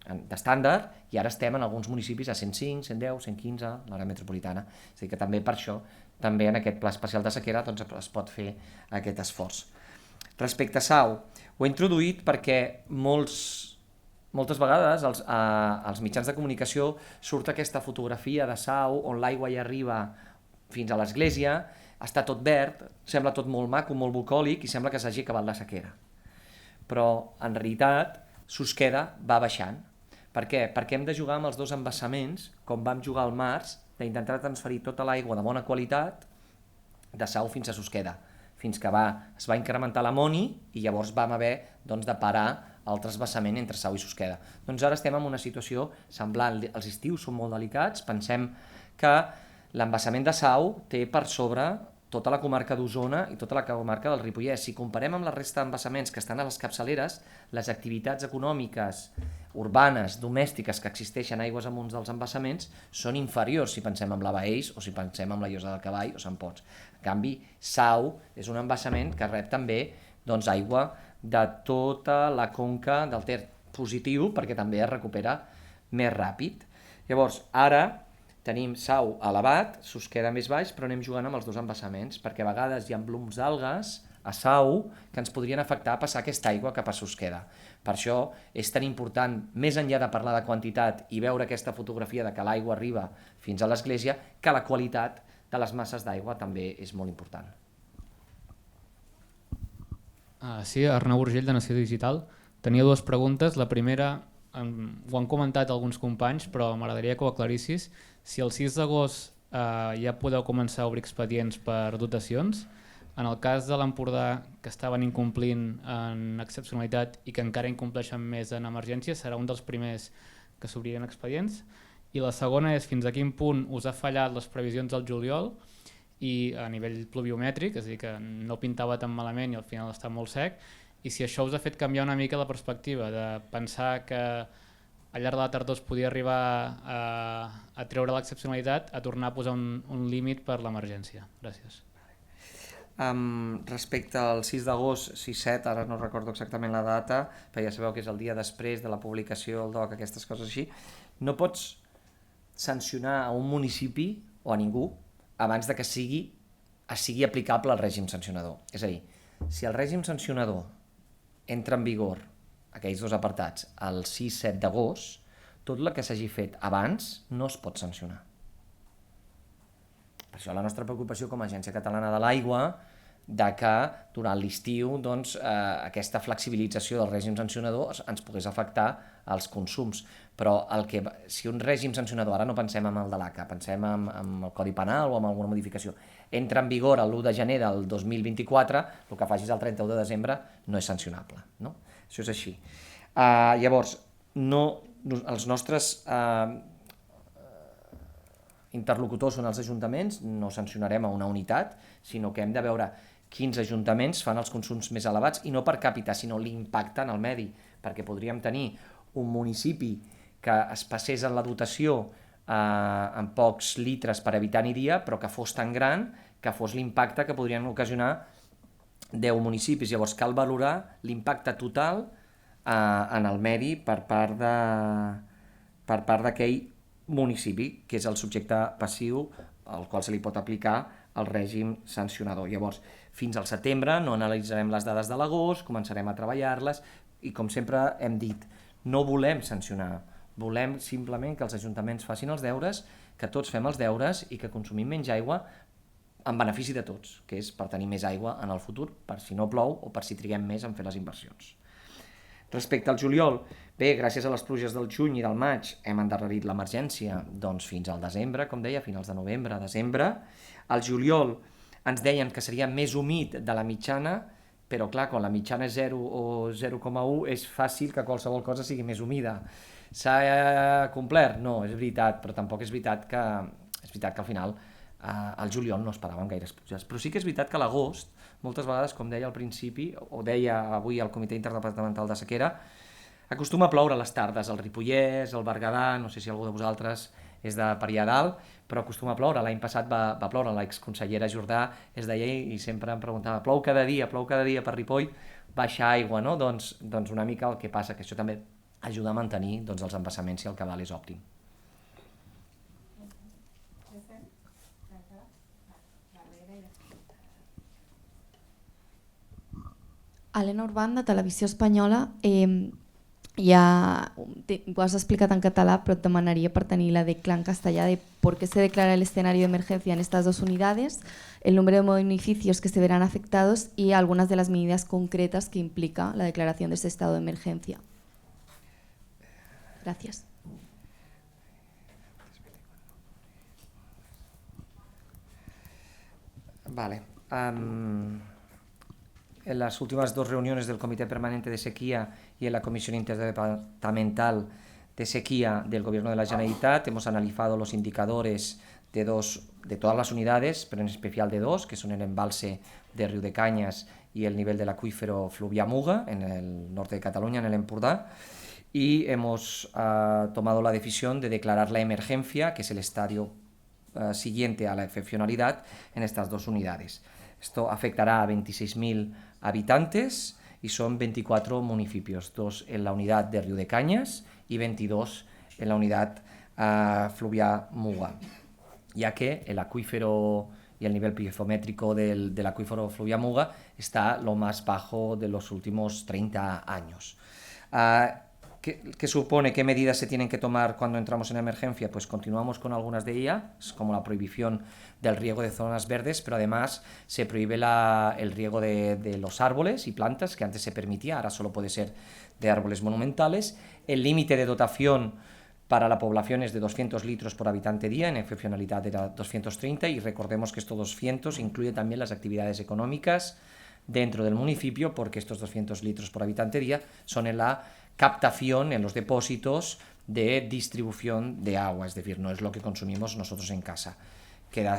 Speaker 1: d'estàndard, i ara estem en alguns municipis a 105, 110, 115, l'àrea metropolitana. És a dir que també per això, també en aquest pla especial de sequera es pot fer aquest esforç. Respecte a Sau, ho he introduït perquè moltes vegades als mitjans de comunicació surt aquesta fotografia de Sau on l'aigua hi arriba fins a l'església, està tot verd, sembla tot molt maco, molt bucòlic i sembla que s'hagi acabat la sequera. Però en realitat Susqueda va baixant. Per què? Perquè hem de jugar amb els dos embassaments, com vam jugar al març, d'intentar transferir tota l'aigua de bona qualitat de Sau fins a Susqueda, fins que es va incrementar l'amoni i llavors vam haver de parar el trasbassament entre Sau i Susqueda. Doncs ara estem en una situació semblant. Els estius són molt delicats, pensem que l'embassament de Sau té per sobre tota la comarca d'Osona i tota la comarca del Ripollès. Si comparem amb la resta d'embassaments que estan a les capçaleres, les activitats econòmiques, urbanes, domèstiques que existeixen aigües amunt dels embassaments són inferiors si pensem en la Baells o si pensem en la Llosa del Cavall o Sant Ponç. En canvi, Sau és un embassament que rep també aigua de tota la conca del Ter, positiu perquè també es recupera més ràpid. Llavors, ara tenim Sau elevat, Susqueda més baix, però anem jugant amb els dos embassaments, perquè a vegades hi ha blums d'algues a Sau que ens podrien afectar a passar aquesta aigua cap a Susqueda. Per això és tan important, més enllà de parlar de quantitat i veure aquesta fotografia de que l'aigua arriba fins a l'església, que la qualitat de les masses d'aigua també és molt important.
Speaker 8: Sí, Arnau Urgell, de Nació Digital. Tenia dues preguntes. La primera, ho han comentat alguns companys, però m'agradaria que ho aclarissis. Si el 6 d'agost ja podeu començar a obrir expedients per dotacions, en el cas de l'Empordà, que estaven incomplint en excepcionalitat i que encara incompleixen més en emergència, serà un dels primers que s'obriran expedients. I la segona és fins a quin punt us ha fallat les previsions del juliol i a nivell pluviomètric, és a dir, que no pintava tan malament i al final està molt sec, i si això us ha fet canviar una mica la perspectiva de pensar que al llarg de la tardor es podia arribar a treure l'excepcionalitat, a tornar a posar un límit per l'emergència. Gràcies.
Speaker 1: Respecte al 6 d'agost, 6-7, ara no recordo exactament la data, però ja sabeu que és el dia després de la publicació del DOC, aquestes coses així, no pots sancionar a un municipi o a ningú abans de que sigui aplicable el règim sancionador. És a dir, si el règim sancionador entra en vigor, aquells dos apartats, el 6-7 d'agost, tot el que s'hagi fet abans no es pot sancionar. Per això la nostra preocupació com a Agència Catalana de l'Aigua de que durant l'estiu aquesta flexibilització del règim sancionador ens pogués afectar als consums. Però si un règim sancionador, ara no pensem en el de l'ACA, pensem en el Codi Penal o en alguna modificació, entra en vigor l'1 de gener del 2024, el que facis el 31 de desembre no és sancionable. No? Això és així. Llavors, els nostres interlocutors són els ajuntaments, no sancionarem a una unitat, sinó que hem de veure quins ajuntaments fan els consums més elevats, i no per càpita, sinó l'impacte en el medi, perquè podríem tenir un municipi que es passés en la dotació en pocs litres per habitant i dia, però que fos tan gran que fos l'impacte que podrien ocasionar 10 municipis. Llavors cal valorar l'impacte total en el medi per part d'aquell municipi, que és el subjecte passiu al qual se li pot aplicar el règim sancionador. Llavors, fins al setembre no analitzarem les dades de l'agost, començarem a treballar-les i, com sempre hem dit, no volem sancionar, volem simplement que els ajuntaments facin els deures, que tots fem els deures i que consumim menys aigua en benefici de tots, que és per tenir més aigua en el futur, per si no plou o per si triguem més en fer les inversions. Respecte al juliol, bé, gràcies a les pluges del juny i del maig hem endarrerit l'emergència fins al desembre, com deia, finals de novembre, desembre. Al juliol ens deien que seria més humit de la mitjana, però clar, quan la mitjana és 0 o 0,1 és fàcil que qualsevol cosa sigui més humida. S'ha complert? No, és veritat, però tampoc és veritat que al final al juliol no esperàvem gaires pluges. Però sí que és veritat que a l'agost, moltes vegades, com deia al principi, o deia avui al Comitè Interdepartamental de Sequera, acostuma a ploure a les tardes, al Ripollès, al Berguedà, no sé si algú de vosaltres és de per allà dalt, però acostuma a ploure. L'any passat va ploure, l'exconsellera Jordà es deia i sempre em preguntava, plou cada dia per Ripoll, baixa aigua, no? Doncs una mica el que passa, que això també ajuda a mantenir els embassaments si el cabal és òptim.
Speaker 9: Helena Urbán, de Televisió Espanyola. Ja ho has explicat en català, però et demanaria per tenir la decla en castellà de por qué se declara el escenario de emergencia en estas dos unidades, el número de municipios que se verán afectados y algunas de las medidas concretas que implica la declaración de este estado de emergencia. Gracias.
Speaker 1: Vale. En las últimas dos reuniones del Comité Permanente de Sequía y en la Comisión Interdepartamental de Sequía del Gobierno de la Generalitat hemos analizado los indicadores de todas las unidades, pero en especial de dos, que son el embalse de Riudecañas y el nivel del acuífero Fluvià-Muga, en el norte de Cataluña, en el Empordà, y hemos tomado la decisión de declarar la emergencia, que es el estadio siguiente a la excepcionalidad, en estas dos unidades. Esto afectará a 26.000 habitantes y son 24 municipios, 2 en la unidad de Riudecañas y 22 en la unidad fluvià Muga, ya que el acuífero y el nivel piezométrico del acuífero fluvià Muga está lo más bajo de los últimos 30 años. ¿Qué supone? ¿Qué medidas se tienen que tomar cuando entramos en emergencia? Pues continuamos con algunas de ellas, como la prohibición del riego de zonas verdes, pero además se prohíbe el riego de los árboles y plantas, que antes se permitía, ahora solo puede ser de árboles monumentales. El límite de dotación para la población es de 200 litros por habitante día, en excepcionalidad era 230, y recordemos que estos 200 incluye también las actividades económicas dentro del municipio, porque estos 200 litros por habitante día son en la captación, en los depósitos de distribución de agua, es decir, no es lo que consumimos nosotros en casa.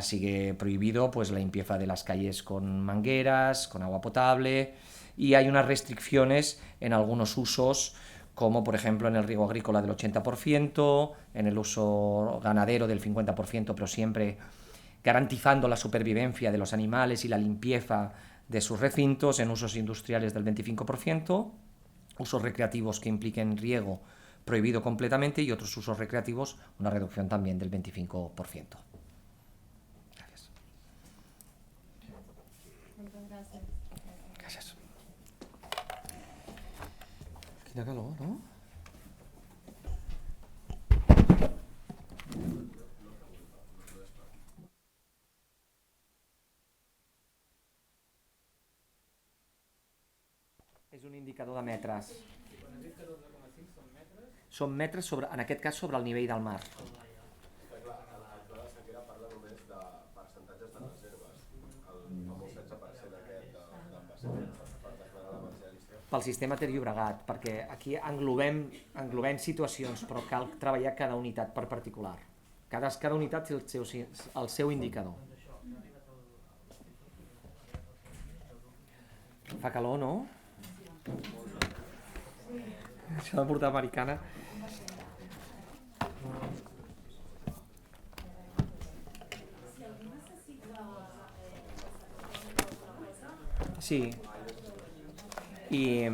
Speaker 1: Sigue prohibido pues la limpieza de las calles con mangueras, con agua potable, y hay unas restricciones en algunos usos, como por ejemplo en el riego agrícola del 80%, en el uso ganadero del 50%, pero siempre garantizando la supervivencia de los animales y la limpieza de sus recintos, en usos industriales del 25%, usos recreativos que impliquen riego prohibido completamente, y otros usos recreativos una reducción también del 25%. Gracias.
Speaker 2: Muchas gracias.
Speaker 1: Gracias. Quina calor, no? És un indicador de metres. Són metres sobre, en aquest cas, sobre el nivell del mar.
Speaker 5: Està clar, el pla de sequera parla només de percentatges de reserves. El famós 16% aquest d'embassaments per declarar l'emergència.
Speaker 1: Pel sistema Ter Llobregat, perquè aquí englobem situacions, però cal treballar cada unitat per particular. Cada unitat té el seu indicador. Fa calor, no? Això de portar americana. Sí. I